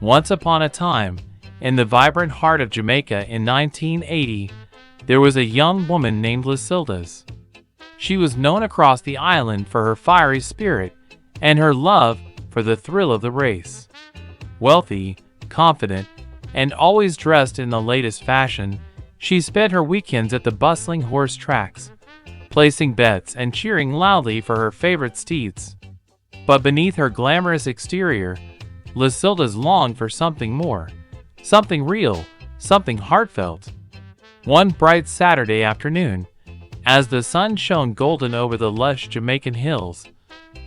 Once upon a time, in the vibrant heart of Jamaica in 1980, there was a young woman named Lucildes. She was known across the island for her fiery spirit and her love for the thrill of the race. Wealthy, confident, and always dressed in the latest fashion, she spent her weekends at the bustling horse tracks, placing bets and cheering loudly for her favorite steeds. But beneath her glamorous exterior, Lucildes longed for something more, something real, something heartfelt. One bright Saturday afternoon, as the sun shone golden over the lush Jamaican hills,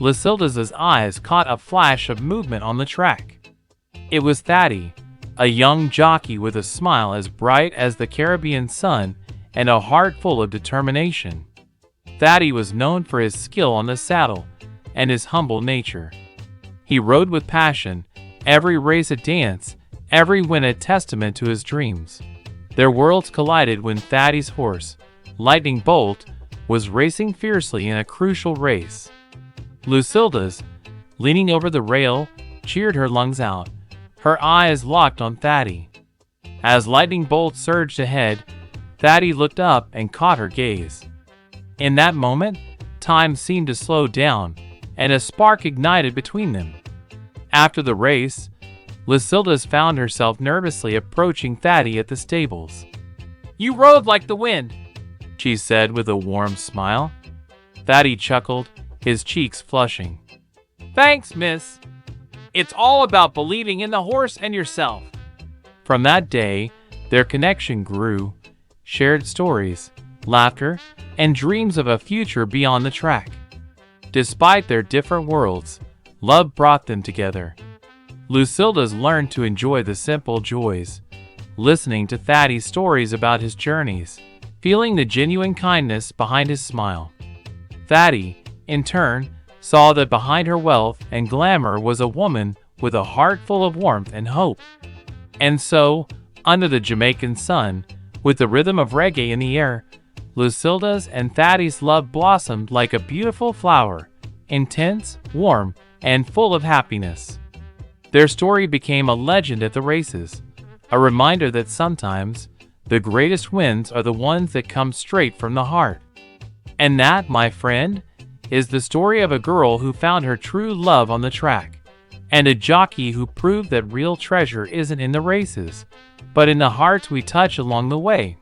Lucildes' eyes caught a flash of movement on the track. It was Thaddy, a young jockey with a smile as bright as the Caribbean sun and a heart full of determination. Thaddy was known for his skill on the saddle and his humble nature. He rode with passion, every race a dance, every win a testament to his dreams. Their worlds collided when Thaddy's horse, Lightning Bolt, was racing fiercely in a crucial race. Lucildes, leaning over the rail, cheered her lungs out, her eyes locked on Thaddy. As Lightning Bolt surged ahead, Thaddy looked up and caught her gaze. In that moment, time seemed to slow down, and a spark ignited between them. After the race, Lucildes found herself nervously approaching Thaddy at the stables. "You rode like the wind," she said with a warm smile. Thaddy chuckled, his cheeks flushing. "Thanks, miss. It's all about believing in the horse and yourself." From that day, their connection grew, shared stories, laughter, and dreams of a future beyond the track. Despite their different worlds, love brought them together. Lucildes learned to enjoy the simple joys, listening to Thaddy's stories about his journeys, feeling the genuine kindness behind his smile. Thaddy, in turn, saw that behind her wealth and glamour was a woman with a heart full of warmth and hope. And so, under the Jamaican sun, with the rhythm of reggae in the air, Lucildes and Thaddy's love blossomed like a beautiful flower, intense, warm, and full of happiness. Their story became a legend at the races, a reminder that sometimes the greatest wins are the ones that come straight from the heart. And that, my friend, is the story of a girl who found her true love on the track, and a jockey who proved that real treasure isn't in the races, but in the hearts we touch along the way.